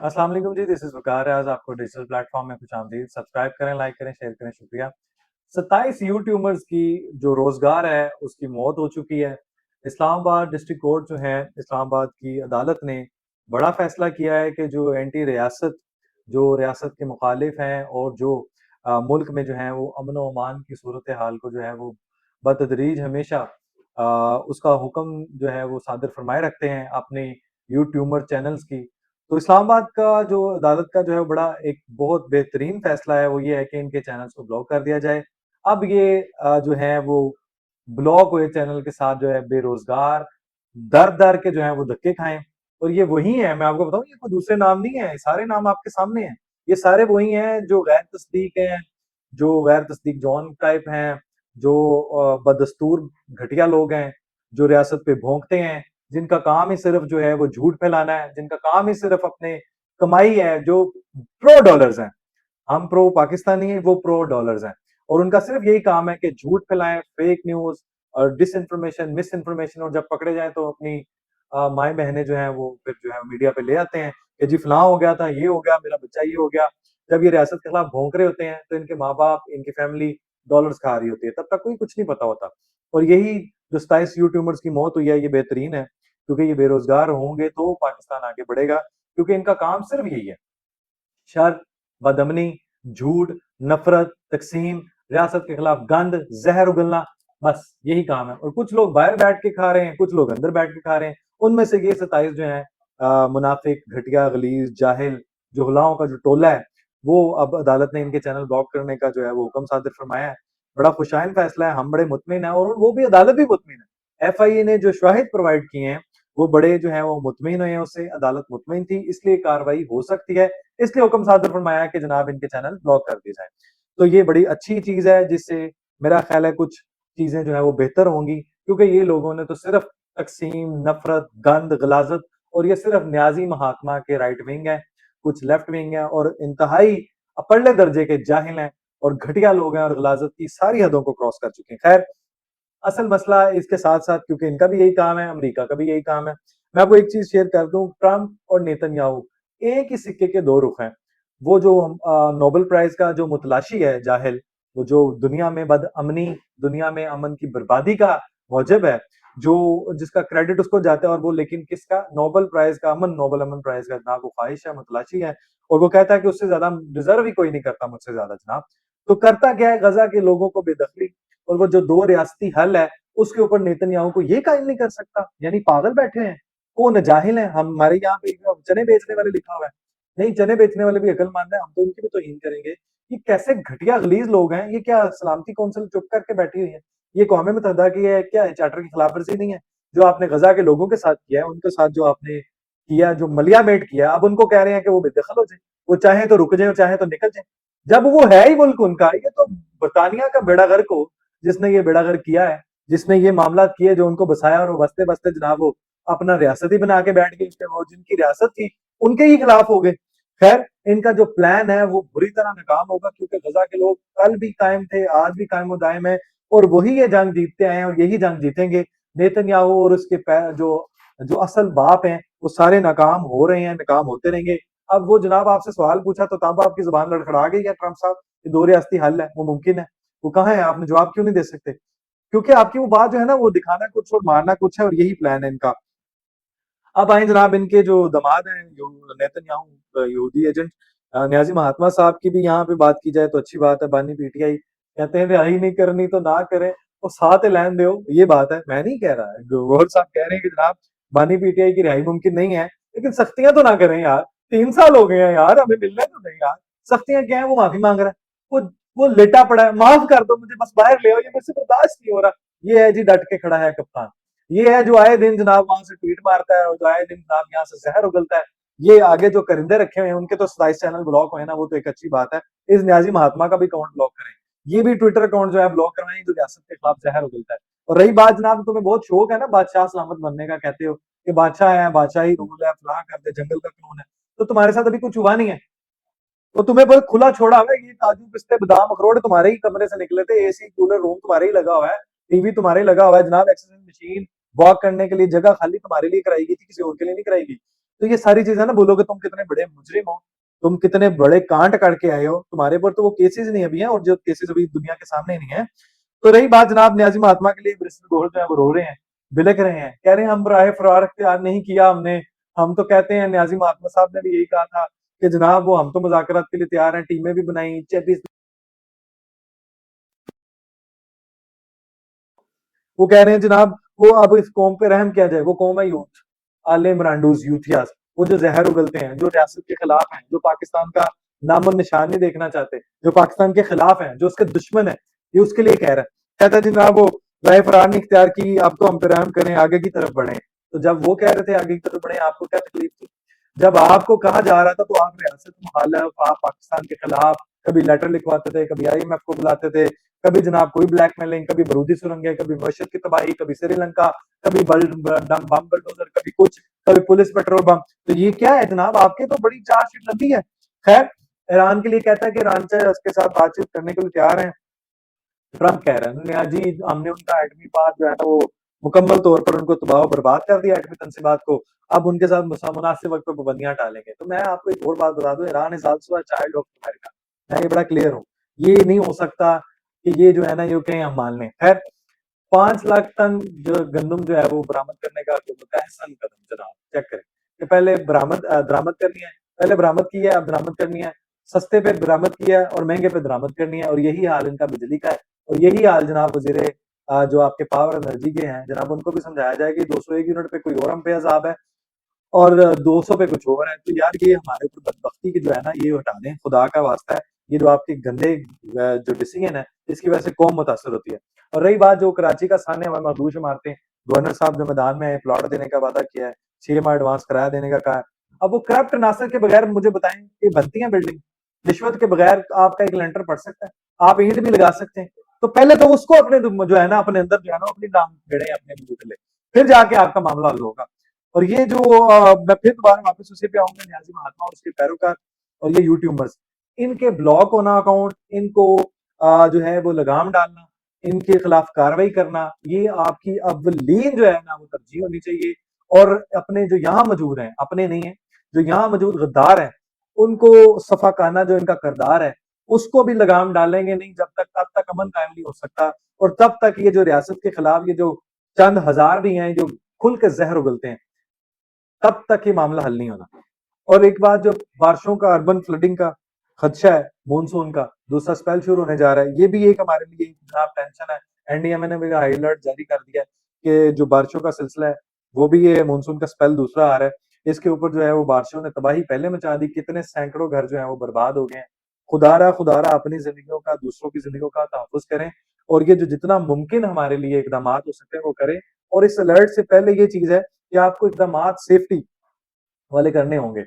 अस्सलाम वालेकुम जी, this is वकार। आज आपको डिजिटल प्लेटफ़ॉर्म में खुशामदीद। सब्सक्राइब करें, लाइक करें, शेयर करें, शुक्रिया। 27 यूट्यूबर्स की जो रोज़गार है, उसकी मौत हो चुकी है। इस्लामाबाद डिस्ट्रिक्ट कोर्ट जो है, इस्लामाबाद की अदालत ने बड़ा फ़ैसला किया है कि जो एंटी रियासत जो रियासत के मुखालिफ हैं और जो मुल्क में जो है वो अमन व अमान की सूरत हाल को जो है वो बतदरीज हमेशा उसका हुक्म जो है वो सादिर फरमाए रखते हैं अपने यूट्यूबर चैनल्स की। तो इस्लामाबाद का जो अदालत का जो है बड़ा एक बहुत बेहतरीन फैसला है, वो ये है कि इनके चैनल्स को ब्लॉक कर दिया जाए। अब ये जो है वो ब्लॉक हुए चैनल के साथ जो है बेरोज़गार, दर-दर के जो है वो धक्के खाएँ। और ये वही हैं, मैं आपको बताऊँ, ये कोई दूसरे नाम नहीं है, सारे नाम आपके सामने हैं। ये सारे वही हैं जो गैर तस्दीक हैं, जो गैर तस्दीक जॉन टाइप हैं, जो बदस्तूर घटिया लोग हैं, जो रियासत पे भौंकते हैं, जिनका काम ही सिर्फ़ जो है वो झूठ फैलाना है, जिनका काम ही सिर्फ़ अपने कमाई है, जो प्रो डॉलर्स हैं। हम प्रो पाकिस्तानी हैं, वो प्रो डॉलर्स हैं। और उनका सिर्फ़ यही काम है कि झूठ फैलाएँ, फेक न्यूज़ और डिसइन्फॉर्मेशन, मिसइन्फॉर्मेशन, और जब पकड़े जाएँ तो अपनी माएँ-बहनें जो हैं वो फिर जो है मीडिया पे ले आते हैं कि जी फलाँ हो गया था, ये हो गया, मेरा बच्चा ये हो गया। जब ये रियासत के खिलाफ भौंक रहे होते हैं, तो इनके माँ-बाप, इनकी फैमिली डॉलर्स खा रही होती है, तब तक कोई कुछ नहीं पता होता। और यही जो 27 यूट्यूबर्स की मौत हुई है, ये बेहतरीन है, क्योंकि ये बेरोज़गार होंगे तो पाकिस्तान आगे बढ़ेगा, क्योंकि इनका काम सिर्फ़ यही है। शर, बदअमनी, झूठ, नफ़रत, तक़सीम, रियासत के खिलाफ गंद, ज़हर उगलना, बस यही काम है। और कुछ लोग बाहर बैठ के खा रहे हैं, कुछ लोग अंदर बैठ के खा रहे हैं। उनमें से ये 27 जो हैं मुनाफ़िक, घटिया, गलीज़, जाहिल, जुहलाओं का जो टोला है, वो अब अदालत ने इनके चैनल ब्लॉक करने का जो है वो हुक्म सादिर फरमाया है। बड़ा खुशाइन फ़ैसला है, हम बड़े मुतमिन हैं, और वो भी अदालत भी मुतमिन है। एफआईए ने जो शवाहिद प्रोवाइड किए हैं, वो बड़े जो हैं वो मुतमिन हुए हैं उससे, अदालत मुतमिन थी, इसलिए कार्रवाई हो सकती है। इसलिए हुक्म सादर फरमाया कि जनाब इनके चैनल ब्लॉक कर दिए जाएँ। तो ये बड़ी अच्छी चीज़ है, जिससे मेरा ख़्याल है कुछ चीज़ें जो हैं वो बेहतर होंगी, क्योंकि ये लोगों ने तो सिर्फ़ तक़सीम, नफ़रत, गंद, ग़लाज़त, और ये सिर्फ़ न्याज़ी महात्मा के राइट विंग हैं, कुछ लेफ्ट विंग हैं, और इंतहाई अपरले दर्जे के जाहिल हैं और घटिया लोग हैं, और ग़लाज़त की सारी हदों को क्रॉस कर चुके हैं। ख़ैर, असल मसला इसके साथ-साथ, क्योंकि इनका भी यही काम है, अमेरिका का भी यही काम है। मैं आपको एक चीज़ शेयर कर दूँ, ट्रम्प और नेतन्याहू एक ही सिक्के के 2 रुख हैं। वो जो नोबेल प्राइज़ का जो मुतलाशी है जाहिल, वो जो दुनिया में बदअमनी, दुनिया में अमन की बर्बादी का मौजब है, जो जिसका क्रेडिट उसको जाता है, और वो लेकिन किसका? नोबेल प्राइज़ का, नोबेल अमन प्राइज़ का जनाब वो ख्वाहिश है, मुतलाशी है, और वो कहता है कि उससे ज़्यादा डिज़र्व ही कोई नहीं करता मुझसे ज़्यादा जनाब। तो करता क्या है? गज़ा के लोगों को बेदखली, और वो जो 2 रियासती हल है, उसके ऊपर नेतन्याहू को ये कायल नहीं कर सकता, यानी पागल बैठे हैं। कौन जाहिल हैं? हमारे यहाँ पे चने बेचने वाले लिखा हुआ है। नहीं, चने बेचने वाले भी अक्लमंद हैं, हम तो उनकी भी तौहीन करेंगे। ये कैसे घटिया गलीज़ लोग हैं, ये क्या सलामती कौंसिल चुप करके बैठी हुई है? ये अक़वाम मुत्तहिदा की है क्या है? चार्टर की खिलाफ़वर्ज़ी नहीं है? जो आपने गज़ा के लोगों के साथ किया है, उनके साथ जो आपने किया, जो मलिया-मेट किया, अब उनको कह रहे हैं कि वो बेदखल हो जाएँ। वो चाहें तो रुक जाएँ और चाहें तो निकल जाएँ। जब वो है ही मुल्क उनका, ये तो बरतानिया का बेड़ा गर्क हो, जिसने ये बेड़ा गर्क किया है, जिसने ये मामला किए, जो उनको बसाया, और वो बसते-बसते जनाब वो अपना रियासत ही बना के बैठ गए, कि वो जिनकी रियासत थी, उनके ही खिलाफ हो गए। खैर, इनका जो प्लान है वो बुरी तरह नाकाम होगा, क्योंकि गज़ा के लोग कल भी कायम थे, आज भी कायम व दायम हैं, और वही ये जंग जीतते आए हैं, और यही जंग जीतेंगे। नेतन्याहू और उसके जो जो असल बाप हैं, वो सारे नाकाम हो रहे हैं, नाकाम होते रहेंगे। अब वो जनाब आपसे सवाल पूछा तो तब आपकी ज़ुबान लड़खड़ा गई है ट्रम्प साहब, कि 2 रियासती हल है, वो मुमकिन है। वो कहाँ है? आपने जवाब क्यों नहीं दे सकते? क्योंकि आपकी वो बात जो है ना, वो दिखाना कुछ और मारना कुछ है, और यही प्लान है इनका। अब आए जनाब इनके जो दामाद हैं, जो नेतन्याहू, यहूदी एजेंट, न्याज़ी महात्मा साहब की भी यहाँ पे बात की जाए तो अच्छी बात है। बानी पीटीआई कहते हैं रिहाई नहीं करनी तो ना करें, और साथ ऐलान दो, ये बात है, मैं नहीं कह रहा। गौहर साहब कह रहे हैं कि जनाब बानी पीटीआई की रिहाई मुमकिन नहीं है, लेकिन सख्तियां तो ना करें यार। 3 साल हो गए हैं यार, हमें मिलना तो नहीं यार। सख्तियां क्या है? वो माफी मांग रहा है, वो वो लेटा पड़ा है, माफ कर दो मुझे, बस बाहर ले आओ, ये मुझसे बर्दाश्त नहीं हो रहा। ये है जी डट के खड़ा है कप्तान। ये है जो आए दिन जनाब वहां से ट्वीट मारता है, और जो आए दिन जनाब यहाँ से जहर उगलता है। ये आगे जो करिंदे रखे हुए हैं, उनके तो 27 चैनल ब्लॉक हुए ना, वो तो एक अच्छी बात है। इस न्याजी महात्मा का भी अकाउंट ब्लॉक करें, ये भी ट्विटर अकाउंट जो है ब्लॉक करवाएं, जो रियासत के खिलाफ जहर उगलता है। और रही बात जनाब, तुम्हें बहुत शौक है ना बादशाह सलामत बनने का, कहते हो कि बादशाह है, बादशाही रूल है, फलां कर दे, जंगल का कानून है। तो तुम्हारे साथ अभी कुछ हुआ नहीं है, तो तुम्हें बस खुला छोड़ा हुआ है। ये काजू पिस्ते बादाम अखरोट तुम्हारे ही कमरे से निकले थे, एसी कूलर रूम तुम्हारे ही लगा हुआ है, टीवी तुम्हारे ही लगा हुआ है जनाब, एक्सरसाइज मशीन, वॉक करने के लिए जगह खाली तुम्हारे लिए कराई गई थी, किसी और के लिए नहीं कराई गई। तो ये सारी चीजें ना बोलोगे तुम कितने बड़े मुजरिम हो, तुम कितने बड़े कांड करके आए हो, तुम्हारे ऊपर तो वो केसेस नहीं अभी हैं, और जो केसेस अभी दुनिया के सामने नहीं है। तो रही बात जनाब न्याजी महात्मा के लिए, ब्रिस्टल गोहर जो है वो रो रहे हैं, बिलख रहे हैं, कह रहे हैं हम राह फरार अख्तियार नहीं किया हमने। हम तो कहते हैं, न्याजी महात्मा साहब ने भी यही कहा था कि जनाब वो हम तो मुज़ाकरात के लिए तैयार हैं, टीमें भी बनाई, 34 वो कह रहे हैं जनाब वो अब इस कौम पे रहम किया जाए, वो कौम है यूथ, आले मरांडूज यूथियास, वो जो जहर उगलते हैं, जो रियासत के खिलाफ हैं, जो पाकिस्तान का नाम और निशान नहीं देखना चाहते, जो पाकिस्तान के खिलाफ हैं, जो उसके दुश्मन है, ये उसके लिए कह रहा है। कहता है जनाब वो राय फरार ने इख्तियार की, अब तो हम पे रहम करें, आगे की तरफ बढ़े। तो जब वो कह रहे थे आगे की तरफ बढ़े, आपको क्या तकलीफ थी? जब आपको कहा जा रहा था तो आप रियासत मुखालिफ, आप पाकिस्तान के खिलाफ कभी लेटर लिखवाते थे, कभी IMF को बुलाते थे, कभी जनाब कोई ब्लैकमेलिंग, कभी बरूदी सुरंगें, कभी मशहद की तबाही, कभी श्रीलंका, कभी बम बलडोजर, कभी कुछ, कभी पुलिस पेट्रोल बम। तो ये क्या है जनाब, आपके तो बड़ी चार्जशीट लंबी है। खैर, ईरान के लिए कहता है कि ईरान से उसके साथ बातचीत करने के लिए तैयार है। ट्रंप कह रहे हैं नया जी, हमने उनका एटमी पावर जो है ना वो मुकम्मल तौर पर उनको तबाह बर्बाद कर दिया, एटमी तनसीबात को। अब उनके साथ मुनासिब वक्त पर पाबंदियां डालेंगे। तो मैं आपको एक और बात बता दूं, Iran is also a child of America. मैं ये बड़ा क्लियर हूँ, ये नहीं हो सकता कि ये जो है ना ये कहीं हम मान लें। खैर, 5 लाख टन जो गंदम जो है वो बरामद करने का जो मुतहसन कदम जनाब, चेक करें कि पहले दरामद करनी है, पहले बरामद की है, अब दरामद करनी है, सस्ते पे बरामद किया है और महंगे पे दरामद करनी है। और यही हाल इनका बिजली का है, और यही हाल जनाब वजीरे जो आपके पावर एनर्जी के हैं जनाब, उनको भी समझाया जाए कि 201 यूनिट पे कोई और हम पे अजाब है और 200 पे कुछ और है। तो यार ये हमारे ऊपर बदबख्ती की जो है ना ये हटा दें, खुदा का वास्ता है। ये जो आपके गंदे जो डिसीजन है, इसकी वजह से कौम मुतासर होती है। और रही बात जो कराची का सामने हमारे मखदूश इमारतें, गवर्नर साहब जो मैदान में प्लॉट देने का वादा किया है, 6 माह एडवांस किराया देने का कहा है। अब वो करप्ट नासर के बगैर मुझे बताएं कि बनती है बिल्डिंग? रिश्वत के बगैर आपका एक लेंटर पड़ सकता है? आप ईंट भी लगा सकते हैं? तो पहले तो उसको अपने जो है ना अपने अंदर जो है ना अपनी टांग भिड़े अपने बूट ले, फिर जाके आपका मामला हल होगा। और ये जो मैं फिर दोबारा वापस उसी पे आऊंगा, न्याजी महात्मा और उसके पैरोकार और ये यूट्यूबर्स, इनके ब्लॉक होना अकाउंट, इनको जो है वो लगाम डालना, इनके खिलाफ कार्रवाई करना, ये आपकी अव्वलीन जो है ना वो तरजीह होनी चाहिए। और अपने जो यहाँ मौजूद हैं, अपने नहीं है, जो यहाँ मौजूद गद्दार हैं, उनको सफाकाना जो इनका करदार है उसको भी लगाम डालेंगे नहीं जब तक, तब तक अमन कायम नहीं हो सकता। और तब तक ये जो रियासत के खिलाफ ये जो चंद हजार भी हैं जो खुल के जहर उगलते हैं, तब तक ये मामला हल नहीं होना। और एक बात, जो बारिशों का, अर्बन फ्लडिंग का खदशा है, मानसून का दूसरा स्पेल शुरू होने जा रहा है, ये भी एक हमारे लिए जनाब टेंशन है। NDMA ने भी हाई अलर्ट जारी कर दिया है कि जो बारिशों का सिलसिला है वो भी, ये मानसून का स्पेल दूसरा आ रहा है, इसके ऊपर जो है वो बारिशों ने तबाही पहले मचा दी, कितने सैकड़ों घर जो है वो बर्बाद हो गए हैं। खुदारा अपनी जिंदगियों का, दूसरों की जिंदगियों का तहफ़्फ़ुज़ करें, और ये जो जितना मुमकिन हमारे लिए इकदाम हो सकते हैं वो करें। और इस अलर्ट से पहले ये चीज है कि आपको इकदाम सेफ्टी वाले करने होंगे।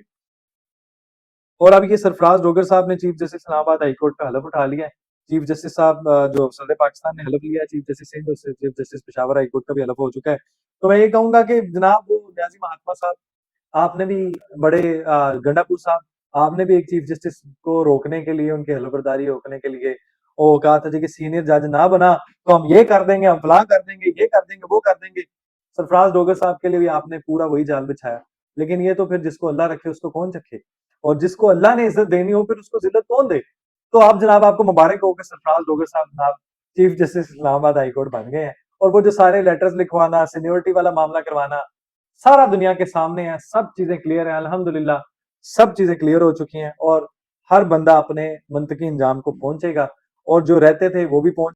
और अब ये सरफराज डोगर साहब ने chief justice Islamabad high court का हलफ उठा लिया है। चीफ जस्टिस साहब जो सदर पाकिस्तान ने हलफ लिया है, चीफ जस्टिस सिंध और chief justice Peshawar high court का भी हलफ हो चुका है। तो मैं ये कहूंगा कि जनाब वो न्याजी महात्मा साहब, आपने भी बड़े गंडापुर साहब, आपने भी एक चीफ जस्टिस को रोकने के लिए, उनकी हलफबरदारी रोकने के लिए वो कहा था जी कि सीनियर जज ना बना तो हम ये कर देंगे, हम फलां कर देंगे, ये कर देंगे, वो कर देंगे। सरफराज डोगर साहब के लिए भी आपने पूरा वही जाल बिछाया। लेकिन ये तो फिर जिसको अल्लाह रखे उसको कौन चखे, और जिसको अल्लाह ने इज्जत देनी हो फिर उसको जिल्लत कौन दे। तो आप जनाब, आपको मुबारक हो कि सरफराज डोगर साहब जनाब chief justice Islamabad high court बन गए हैं। और वो जो सारे लेटर्स लिखवाना, सीनियोरिटी वाला मामला करवाना, सारा दुनिया के सामने है, सब चीजें क्लियर है, अल्हम्दुलिल्लाह सब चीजें क्लियर हो चुकी हैं। और हर बंदा अपने मंतकी इंजाम को पहुंचेगा, और जो रहते थे वो भी पहुंच